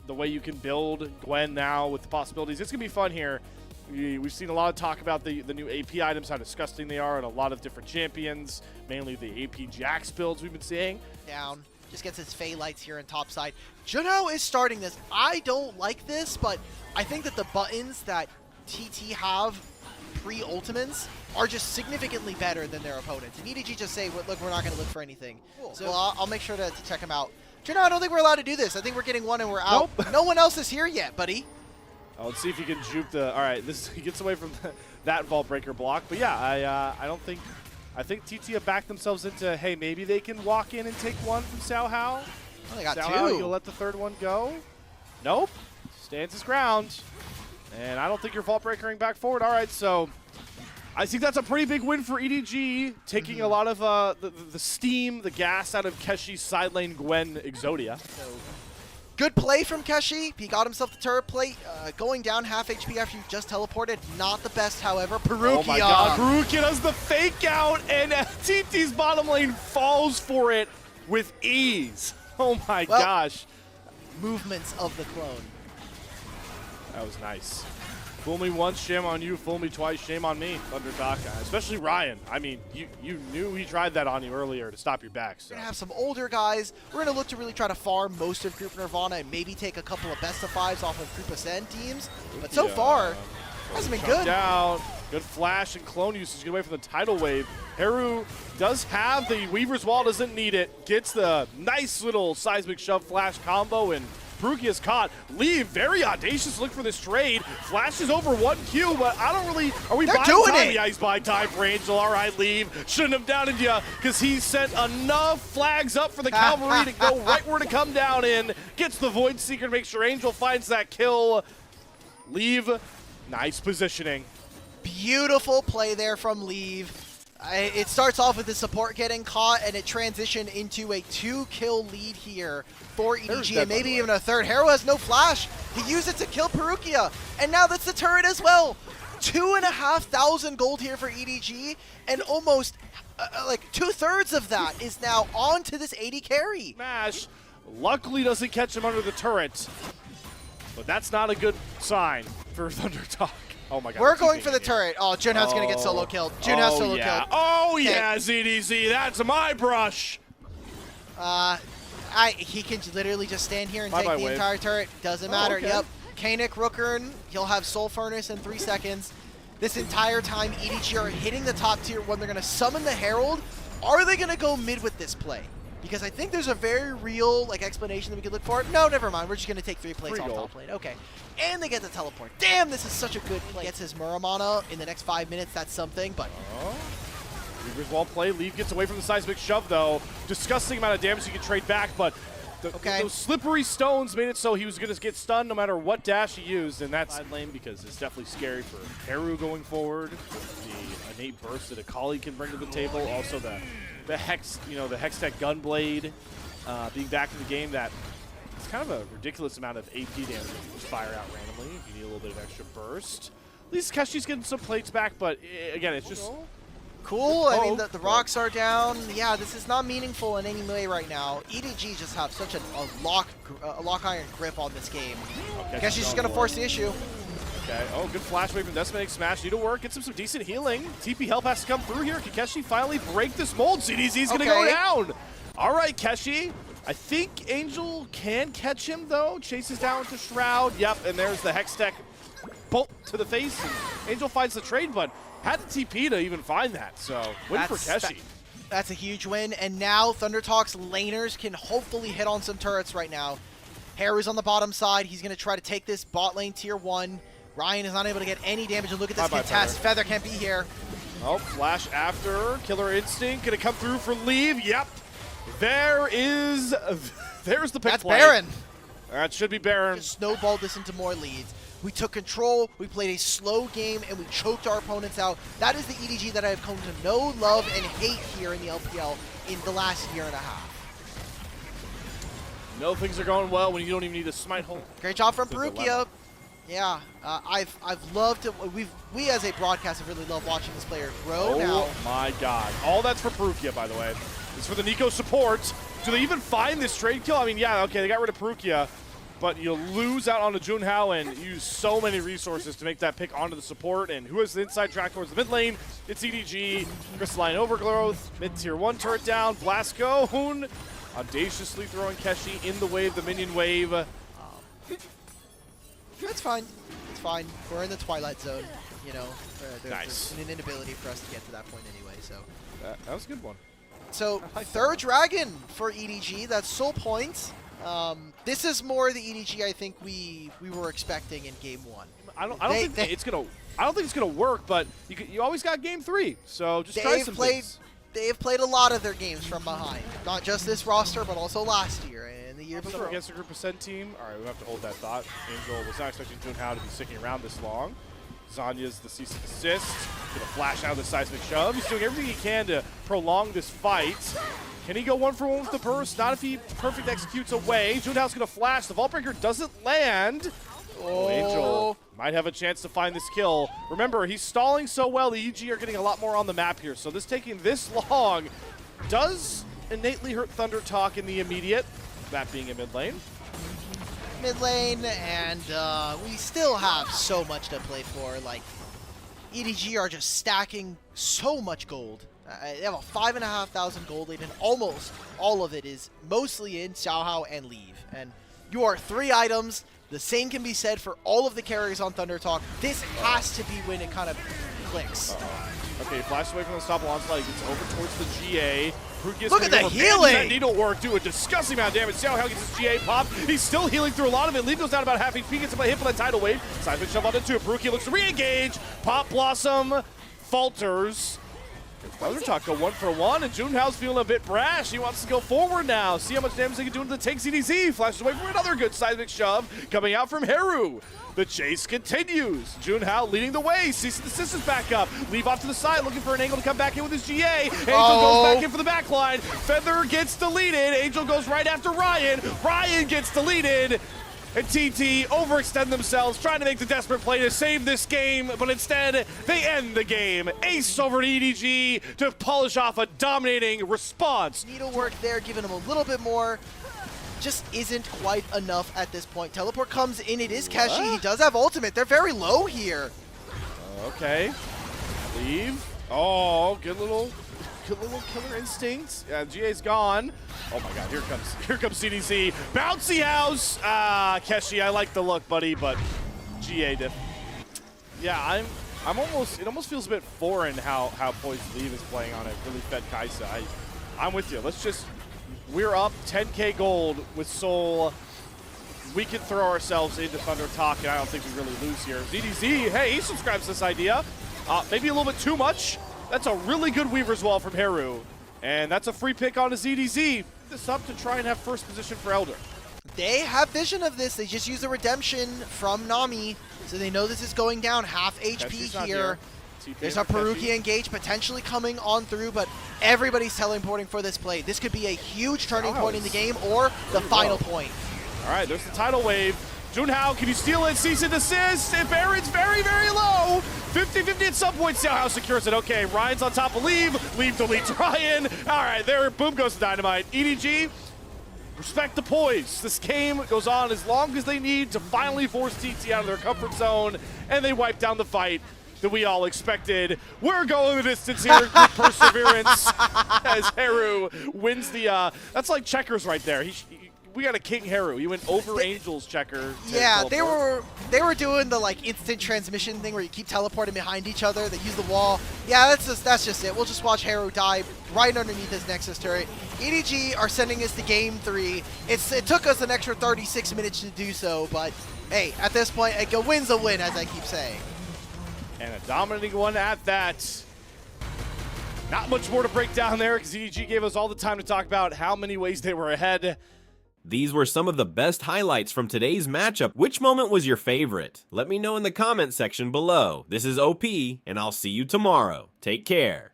the way you can build Gwen now with the possibilities. It's going to be fun here. We've seen a lot of talk about the new AP items, how disgusting they are, and a lot of different champions, mainly the AP Jax builds we've been seeing. Down. Just gets his Fey Lights here in top side. Junho is starting this. I don't like this, but I think that the buttons that TT have pre-ultimates are just significantly better than their opponents. And EDG just say, look, we're not going to look for anything. Cool. So I'll make sure to check him out. Junho, I don't think we're allowed to do this. I think we're getting one and we're out. Nope. No one else is here yet, buddy. Oh, let's see if he can juke the... All right, he gets away from that Vault Breaker block. But yeah, I don't think... I think TT have backed themselves into, hey, maybe they can walk in and take one from Sao Hao. Oh, they got Sao two. You'll let the third one go? Nope. Stands his ground. And I don't think you're Vault Breakering back forward. All right, so I think that's a pretty big win for EDG, taking a lot of the steam, the gas out of Keshi's side lane Gwen Exodia. So, good play from Keshi. He got himself the turret plate. Going down half HP after you just teleported. Not the best, however. Perukia. Oh my god, Perukia does the fake out, and TT's bottom lane falls for it with ease. Oh my gosh. Movements of the clone. That was nice. Fool me once, shame on you. Fool me twice, shame on me. ThunderTalk, especially Ryan. I mean, you knew he tried that on you earlier to stop your back. So. We're going to have some older guys. We're going to look to really try to farm most of Group Nirvana and maybe take a couple of best of fives off of Group Ascend teams. But so far, hasn't been good. Down. Good flash and clone usage. Get away from the tidal wave. Haru does have the Weaver's Wall, doesn't need it. Gets the nice little seismic shove flash combo, and Perukia's caught. Leave, very audacious look for this trade. Flashes over 1Q, but I don't really... Are we buying time? Yeah, he's buying time for Angel. All right, Leave. Shouldn't have doubted you, because he sent enough flags up for the Cavalry to go right where to come down in. Gets the Void Seeker to make sure Angel finds that kill. Leave, nice positioning. Beautiful play there from Leave. It starts off with the support getting caught, and it transitioned into a 2-kill lead here for EDG, and maybe even a third. Haru has no flash. He used it to kill Perukia, and now that's the turret as well. 2,500 gold here for EDG, and almost like 2/3 of that is now on to this 80 carry. Smash luckily doesn't catch him under the turret, but that's not a good sign for ThunderTalk. Oh my god. We're going for the turret. Oh, Junho's going to get solo killed. Junho's solo killed. Oh yeah, ZDZ, that's my brush. He can literally just stand here and take the entire turret. Doesn't matter. Okay. Yep. Kanik, Rookern, he'll have Soul Furnace in 3 seconds. This entire time, EDG are hitting the top tier when they're going to summon the Herald. Are they going to go mid with this play? Because I think there's a very real explanation that we could look for. No, never mind. We're just going to take 3 plates off top lane. Okay. And they get the teleport. Damn, this is such a good play. Gets his Muramana in the next 5 minutes. That's something, but... Reaver's Wall play. Leave gets away from the seismic shove, though. Disgusting amount of damage he can trade back, but those slippery stones made it so he was going to get stunned no matter what dash he used, and that's side lane because it's definitely scary for Haru going forward. The innate burst that Akali can bring to the table. Also the Hex, the Hextech Gunblade being back in the game. That it's kind of a ridiculous amount of AP damage that you just fire out randomly if you need a little bit of extra burst. At least Keshi's getting some plates back, but again, it's just... Cool. I mean, the rocks are down. Yeah, this is not meaningful in any way right now. EDG just have such a lock iron grip on this game. I guess she's just going to force the issue. Okay. Oh, good flash wave from Decimating Smash. Need to work. Gets him some decent healing. TP help has to come through here. Can Keshi finally break this mold? CDZ's going to go down. All right, Keshi. I think Angel can catch him, though. Chases down with the Shroud. Yep, and there's the Hextech bolt to the face. And Angel finds the trade, but had the TP to even find that. So, win for Keshi. That's a huge win, and now ThunderTalk's laners can hopefully hit on some turrets right now. Haru's on the bottom side. He's going to try to take this bot lane tier 1. Ryan is not able to get any damage, and look at this contest. Feather can't be here. Oh, flash after. Killer Instinct going to come through for Leave. Yep. There's the pick play. That's Baron. That should be Baron. Just snowballed this into more leads. We took control, we played a slow game, and we choked our opponents out. That is the EDG that I have come to know, love, and hate here in the LPL in the last year and a half. No, things are going well when you don't even need a smite hole. Great job from Perukia. Yeah, I've loved to. We as a broadcast have really loved watching this player grow now. Oh my God! All that's for Perukia, by the way. It's for the Nico support. Do they even find this trade kill? I mean, yeah, okay, they got rid of Perukia. but you lose out on a Junhao and use so many resources to make that pick onto the support. And who has the inside track towards the mid lane? It's EDG. Crystalline Overgrowth, mid tier 1 turret down. Blascone audaciously throwing Keshi in the wave, the minion wave. That's fine. It's fine. We're in the Twilight Zone. You know, Nice. there's an inability for us to get to that point anyway. So That was a good one. So like third dragon for EDG. That's soul point. This is more the EDG I think we were expecting in game 1. I don't think it's gonna work, but you always got game 3, so just try some things. They've played a lot of their games from behind, not just this roster, but also last year and the year before. Against a Group of Sen team. All right, we have to hold that thought. Angel was not expecting Junhao to be sticking around this long. Zanya's the cease and desist. Gonna flash out of the seismic shove. He's doing everything he can to prolong this fight. Can he go 1-for-1 with the burst? Not if he perfect executes away. Junhao's gonna flash. The Vault Breaker doesn't land. Oh, Angel might have a chance to find this kill. Remember, he's stalling so well, the EG are getting a lot more on the map here. So this taking this long does innately hurt ThunderTalk in the immediate, that being in mid lane. Mid lane, and we still have so much to play for. Like, EDG are just stacking so much gold. They have a 5,500 gold lead, and almost all of it is mostly in Xiaohao and Leave. And you are 3 items. The same can be said for all of the carriers on ThunderTalk. This has to be when it kind of clicks. Okay, flashes away from the stop onslaught. He gets over towards the GA. Look at the healing! That needlework do a disgusting amount of damage. See how gets his GA pop. He's still healing through a lot of it. Leave goes down about half HP. Gets hit by that tidal wave. Seismic shove onto 2. Peruki looks to re-engage. Pop Blossom falters. ThunderTalk go 1-for-1, and Junhao's feeling a bit brash. He wants to go forward now. See how much damage they can do into the tank CDZ. Flashes away for another good seismic shove coming out from Heru. The chase continues. Junhao leading the way. Cease and desist is back up. Leave off to the side, looking for an angle to come back in with his GA. Angel goes back in for the backline. Feather gets deleted. Angel goes right after Ryan. Ryan gets deleted. And TT overextend themselves, trying to make the desperate play to save this game, but instead, they end the game. Ace over to EDG to polish off a dominating response. Needlework there, giving him a little bit more. Just isn't quite enough at this point. Teleport comes in, it is Keshi. He does have ultimate. They're very low here. Okay. Leave. Oh, good little killer instinct. GA's gone. Oh my god, here comes CDC. Bouncy house! Keshi, I like the look, buddy, but GA did. Yeah, it almost feels a bit foreign how Poised Leave is playing on it. Really fed Kaisa. I'm with you. We're up 10k gold with Soul. We can throw ourselves into ThunderTalk, and I don't think we really lose here. ZDZ, hey, he subscribes to this idea. Maybe a little bit too much. That's a really good Weaver's Wall from Heru. And that's a free pick on a ZDZ. This up to try and have first position for Elder. They have vision of this. They just use the redemption from Nami, so they know this is going down. Half HP here. There's a Peruki engage potentially coming on through, but everybody's teleporting for this play. This could be a huge turning point in the game or the final point. All right, there's the tidal wave. Junhao, can you steal it? Cease and desist. If Aaron's very, very low. 50-50 at some point. See how secures it. Okay, Ryan's on top of Leave. Leave deletes Ryan. All right, there. Boom goes the dynamite. EDG, respect the poise. This game goes on as long as they need to finally force TT out of their comfort zone, and they wipe down the fight that we all expected. We're going the distance here with perseverance as Heru wins the, that's like checkers right there. We got a King Heru. He went over Angel's checker. Yeah, they were doing the like instant transmission thing where you keep teleporting behind each other. They use the wall. Yeah, that's just it. We'll just watch Heru die right underneath his Nexus turret. EDG are sending us to game 3. It took us an extra 36 minutes to do so, but hey, at this point, a win's a win, as I keep saying. And a dominating one at that. Not much more to break down there because EDG gave us all the time to talk about how many ways they were ahead. These were some of the best highlights from today's matchup. Which moment was your favorite? Let me know in the comment section below. This is OP, and I'll see you tomorrow. Take care.